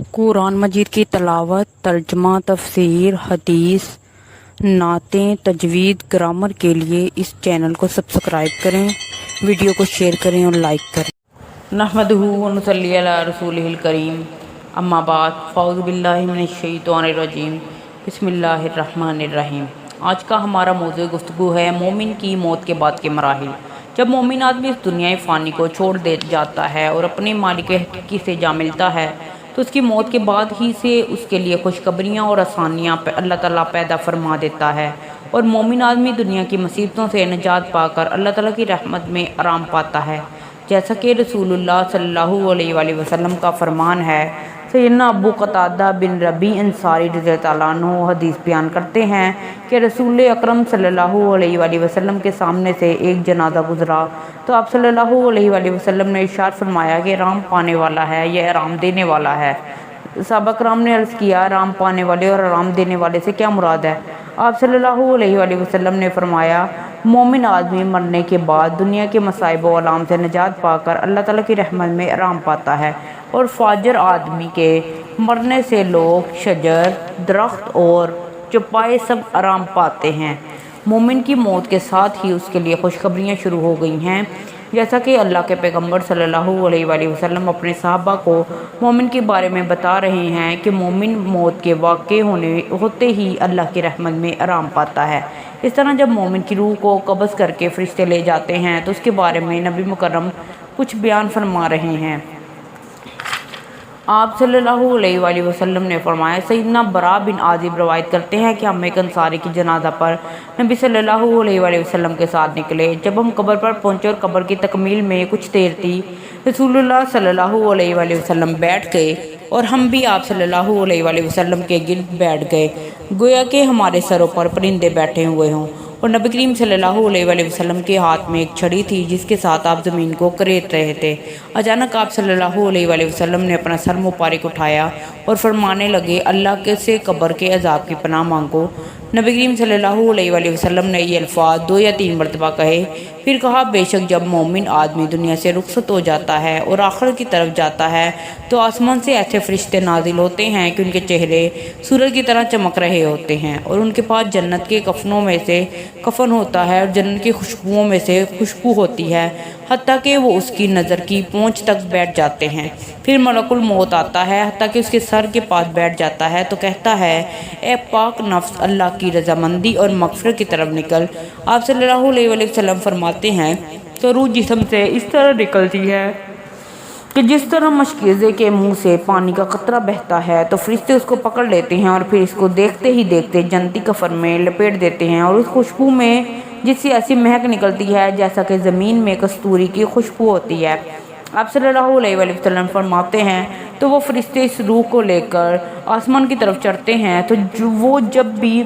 قرآن مجید کی تلاوت، ترجمہ، تفسیر، حدیث، نعتیں، تجوید، گرامر کے لیے اس چینل کو سبسکرائب کریں، ویڈیو کو شیئر کریں اور لائک کریں۔ نحمدہ و نصلی علی رسولہ الکریم، اما بعد، فاعوذ باللہ من الشیطان الرجیم، بسم اللہ الرحمن الرحیم۔ آج کا ہمارا موضوع گفتگو ہے مومن کی موت کے بعد کے مراحل۔ جب مومن آدمی اس دنیا فانی کو چھوڑ دے جاتا ہے اور اپنے مالک حقیقی سے جا ملتا ہے تو اس کی موت کے بعد ہی سے اس کے لیے خوشخبریاں اور آسانیاں اللہ تعالیٰ پیدا فرما دیتا ہے، اور مومن آدمی دنیا کی مصیبتوں سے نجات پا کر اللہ تعالیٰ کی رحمت میں آرام پاتا ہے، جیسا کہ رسول اللہ صلی اللہ علیہ وآلہ وسلم کا فرمان ہے۔ سیدنا ابو قتادہ بن ربیع انصاری رضی اللہ عنہ حدیث بیان کرتے ہیں کہ رسول اکرم صلی اللہ علیہ وآلہ وسلم کے سامنے سے ایک جنازہ گزرا تو آپ صلی اللہ علیہ وآلہ وسلم نے ارشاد فرمایا کہ آرام پانے والا ہے، یہ آرام دینے والا ہے۔ صحابہ کرام نے عرض کیا، آرام پانے والے اور آرام دینے والے سے کیا مراد ہے؟ آپ صلی اللہ علیہ وآلہ وسلم نے فرمایا، مومن آدمی مرنے کے بعد دنیا کے مصائب و آلام سے نجات پا کر اللہ تعالیٰ کی رحمت میں آرام پاتا ہے، اور فاجر آدمی کے مرنے سے لوگ، شجر، درخت اور چوپائے سب آرام پاتے ہیں۔ مومن کی موت کے ساتھ ہی اس کے لیے خوشخبریاں شروع ہو گئی ہیں، جیسا کہ اللہ کے پیغمبر صلی اللہ علیہ وآلہ وسلم اپنے صحابہ کو مومن کے بارے میں بتا رہے ہیں کہ مومن موت کے واقع ہوتے ہی اللہ کی رحمت میں آرام پاتا ہے۔ اس طرح جب مومن کی روح کو قبض کر کے فرشتے لے جاتے ہیں تو اس کے بارے میں نبی مکرم کچھ بیان فرما رہے ہیں۔ آپ صلی اللہ علیہ وآلہ وسلم نے فرمایا، سیدنا برا بن عازب روایت کرتے ہیں کہ ہم ایک انصاری کی جنازہ پر نبی صلی اللہ علیہ وآلہ وسلم کے ساتھ نکلے۔ جب ہم قبر پر پہنچے اور قبر کی تکمیل میں کچھ دیر تھی، رسول اللہ صلی اللہ علیہ وآلہ وسلم بیٹھ گئے اور ہم بھی آپ صلی اللہ علیہ وآلہ وسلم کے گرد بیٹھ گئے، گویا کہ ہمارے سروں پر پرندے بیٹھے ہوئے ہوں، اور نبی کریم صلی اللہ علیہ وآلہ وسلم کے ہاتھ میں ایک چھڑی تھی جس کے ساتھ آپ زمین کو کریت رہے تھے۔ اچانک آپ صلی اللہ علیہ وآلہ وسلم نے اپنا سر مبارک اٹھایا اور فرمانے لگے، اللہ سے قبر کے عذاب کی پناہ مانگو۔ نبی کریم صلی اللہ علیہ وآلہ وسلم نے یہ الفاظ 2 یا 3 مرتبہ کہے، پھر کہا، بے شک جب مومن آدمی دنیا سے رخصت ہو جاتا ہے اور آخرت کی طرف جاتا ہے تو آسمان سے ایسے فرشتے نازل ہوتے ہیں کہ ان کے چہرے سورج کی طرح چمک رہے ہوتے ہیں، اور ان کے پاس جنت کے کفنوں میں سے کفن ہوتا ہے اور جنت کی خوشبوؤں میں سے خوشبو ہوتی ہے، حتیٰ کہ وہ اس کی نظر کی پہنچ تک بیٹھ جاتے ہیں۔ پھر ملک الموت آتا ہے، حتیٰ کہ اس کے سر کے پاس بیٹھ جاتا ہے تو کہتا ہے، اے پاک نفس، اللہ کی رضامندی اور مغفرت کی طرف نکل۔ آپ صلی اللہ علیہ وآلہ وسلم فرماتے ہیں کہ روح جسم سے اس طرح نکلتی ہے کہ جس طرح مشکیزے کے منہ سے پانی کا قطرہ بہتا ہے، تو فرشتے اس کو پکڑ لیتے ہیں اور پھر اس کو دیکھتے ہی دیکھتے جنتی کفن میں لپیٹ دیتے ہیں، اور اس خوشبو میں جس سے ایسی مہک نکلتی ہے جیسا کہ زمین میں کستوری کی خوشبو ہوتی ہے۔ آپ صلی اللہ علیہ وآلہ وسلم فرماتے ہیں، تو وہ فرشتے اس روح کو لے کر آسمان کی طرف چڑھتے ہیں، تو وہ جب بھی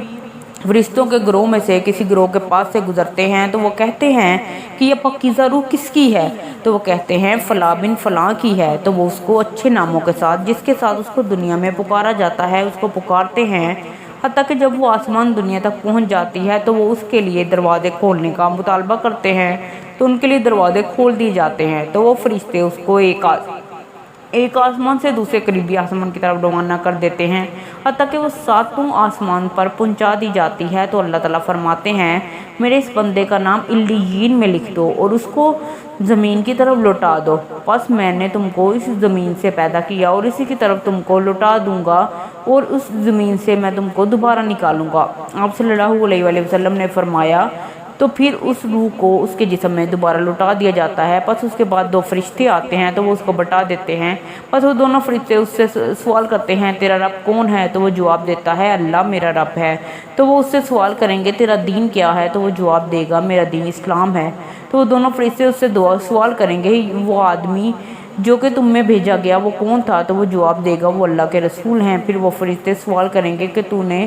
فرشتوں کے گروہ میں سے کسی گروہ کے پاس سے گزرتے ہیں تو وہ کہتے ہیں کہ یہ پاکیزہ روح کس کی ہے؟ تو وہ کہتے ہیں فلاں بن فلاں کی ہے، تو وہ اس کو اچھے ناموں کے ساتھ جس کے ساتھ اس کو دنیا میں پکارا جاتا ہے اس کو پکارتے ہیں، حتیٰ کہ جب وہ آسمان دنیا تک پہنچ جاتی ہے تو وہ اس کے لیے دروازے کھولنے کا مطالبہ کرتے ہیں، تو ان کے لیے دروازے کھول دیے جاتے ہیں، تو وہ فرشتے اس کو ایک آسمان سے دوسرے قریبی آسمان کی طرف روانہ کر دیتے ہیں، حتیٰ کہ وہ 7واں آسمان پر پہنچا دی جاتی ہے، تو اللہ تعالیٰ فرماتے ہیں، میرے اس بندے کا نام علیین میں لکھ دو اور اس کو زمین کی طرف لوٹا دو، پس میں نے تم کو اس زمین سے پیدا کیا اور اسی کی طرف تم کو لوٹا دوں گا، اور اس زمین سے میں تم کو دوبارہ نکالوں گا۔ آپ صلی اللہ علیہ وآلہ وسلم نے فرمایا، تو پھر اس روح کو اس کے جسم میں دوبارہ لوٹا دیا جاتا ہے، پس اس کے بعد 2 فرشتے آتے ہیں تو وہ اس کو بٹا دیتے ہیں، پس وہ دونوں فرشتے اس سے سوال کرتے ہیں، تیرا رب کون ہے؟ تو وہ جواب دیتا ہے، اللہ میرا رب ہے۔ تو وہ اس سے سوال کریں گے، تیرا دین کیا ہے؟ تو وہ جواب دے گا، میرا دین اسلام ہے۔ تو وہ دونوں فرشتے اس سے سوال کریں گے، وہ آدمی جو کہ تم میں بھیجا گیا وہ کون تھا؟ تو وہ جواب دے گا، وہ اللہ کے رسول ہیں۔ پھر وہ فرشتے سوال کریں گے کہ تو نے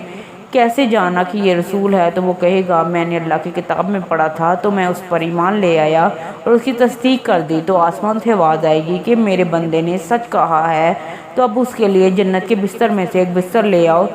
کیسے جانا کہ یہ رسول ہے؟ تو وہ کہے گا، میں نے اللہ کی کتاب میں پڑھا تھا تو میں اس پر ایمان لے آیا اور اس کی تصدیق کر دی۔ تو آسمان سے آواز آئے گی کہ میرے بندے نے سچ کہا ہے، تو اب اس کے لیے جنت کے بستر میں سے ایک بستر لے آؤ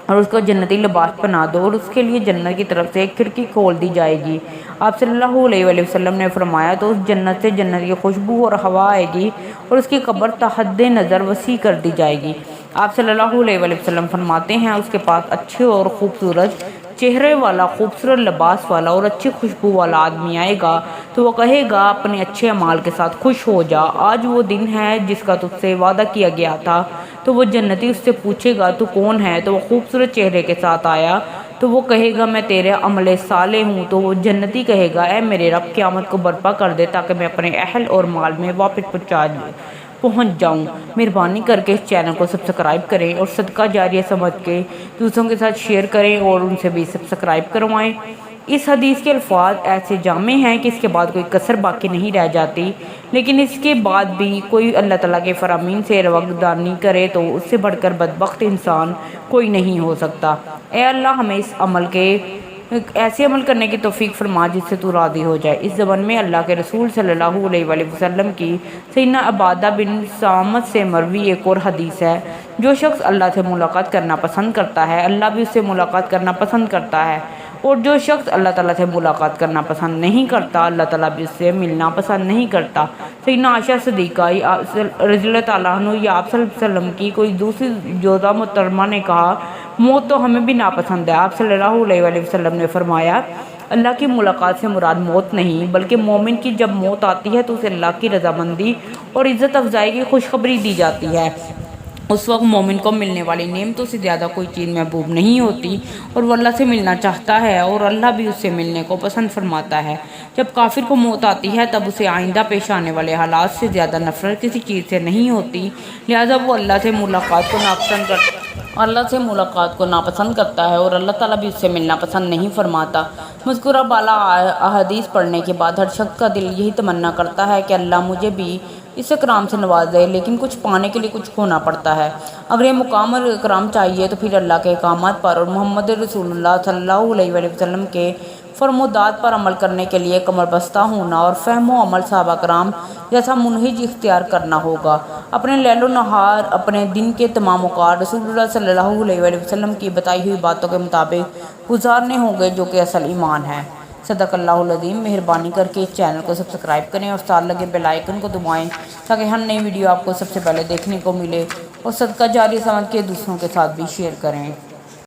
اور اس کو جنتی لباس پہنا دو اور اس کے لیے جنت کی طرف سے ایک کھڑکی کھول دی جائے گی۔ آپ صلی اللہ علیہ وآلہ وسلم نے فرمایا تو اس جنت سے جنت کی خوشبو اور ہوا آئے گی اور اس کی قبر تا حد نظر وسیع کر دی جائے گی۔ آپ صلی اللہ علیہ وآلہ وسلم فرماتے ہیں اس کے پاس اچھے اور خوبصورت چہرے والا، خوبصورت لباس والا اور اچھی خوشبو والا آدمی آئے گا تو وہ کہے گا اپنے اچھے اعمال کے ساتھ خوش ہو جا، آج وہ دن ہے جس کا تجھ سے وعدہ کیا گیا تھا۔ تو وہ جنتی اس سے پوچھے گا تو کون ہے؟ تو وہ خوبصورت چہرے کے ساتھ آیا تو وہ کہے گا میں تیرے عمل صالح ہوں۔ تو وہ جنتی کہے گا اے میرے رب قیامت کو برپا کر دے تاکہ میں اپنے اہل اور مال میں واپس پہنچ جاؤں۔ مہربانی کر کے اس چینل کو سبسکرائب کریں اور صدقہ جاریہ سمجھ کے دوسروں کے ساتھ شیئر کریں اور ان سے بھی سبسکرائب کروائیں۔ اس حدیث کے الفاظ ایسے جامع ہیں کہ اس کے بعد کوئی کسر باقی نہیں رہ جاتی، لیکن اس کے بعد بھی کوئی اللہ تعالیٰ کے فرامین سے رواداری کرے تو اس سے بڑھ کر بدبخت انسان کوئی نہیں ہو سکتا۔ اے اللہ ہمیں اس عمل کے ایسے عمل کرنے کی توفیق فرما جس سے تو راضی ہو جائے۔ اس زبان میں اللہ کے رسول صلی اللہ علیہ وآلہ وسلم کی سیدنا عبادہ بن صامت سے مروی ایک اور حدیث ہے، جو شخص اللہ سے ملاقات کرنا پسند کرتا ہے اللہ بھی اس سے ملاقات کرنا پسند کرتا ہے، اور جو شخص اللہ تعالیٰ سے ملاقات کرنا پسند نہیں کرتا اللہ تعالیٰ بھی اس سے ملنا پسند نہیں کرتا۔ سیدنا عائشہ صدیقہ رضی اللہ تعالیٰ عنہ یا آپ صلی اللہ علیہ وسلم کی کوئی دوسری جوزہ محترمہ نے کہا موت تو ہمیں بھی ناپسند ہے۔ آپ صلی اللہ علیہ وآلہ وسلم نے فرمایا اللہ کی ملاقات سے مراد موت نہیں بلکہ مومن کی جب موت آتی ہے تو اسے اللہ کی رضامندی اور عزت افزائی کی خوشخبری دی جاتی ہے۔ اس وقت مومن کو ملنے والی نعمتوں سے زیادہ کوئی چیز محبوب نہیں ہوتی اور وہ اللہ سے ملنا چاہتا ہے اور اللہ بھی اس سے ملنے کو پسند فرماتا ہے۔ جب کافر کو موت آتی ہے تب اسے آئندہ پیش آنے والے حالات سے زیادہ نفرت کسی چیز سے نہیں ہوتی، لہذا وہ اللہ سے ملاقات کو ناپسند کرتا ہے اور اللہ تعالیٰ بھی اس سے ملنا پسند نہیں فرماتا۔ مذکورہ بالا احادیث پڑھنے کے بعد ہر شخص کا دل یہی تمنا کرتا ہے کہ اللہ مجھے بھی اس اکرام سے نواز دے، لیکن کچھ پانے کے لیے کچھ کھونا پڑتا ہے۔ اگر یہ مقام اور اکرام چاہیے تو پھر اللہ کے احکامات پر اور محمد رسول اللہ صلی اللہ علیہ وآلہ وسلم کے فرمودات پر عمل کرنے کے لیے کمر بستہ ہونا اور فہم و عمل صحابہ کرام جیسا منہج اختیار کرنا ہوگا۔ اپنے لیل و نہار، اپنے دن کے تمام اوقات رسول اللہ صلی اللہ علیہ وآلہ وسلم کی بتائی ہوئی باتوں کے مطابق گزارنے ہوں گے، جو کہ اصل ایمان ہے۔ صدق اللہ العظیم۔ مہربانی کر کے اس چینل کو سبسکرائب کریں اور ساتھ لگے بیل آئیکن کو دبائیں تاکہ ہر نئی ویڈیو آپ کو سب سے پہلے دیکھنے کو ملے، اور صدقہ جاریہ سمجھ کے دوسروں کے ساتھ بھی شیئر کریں۔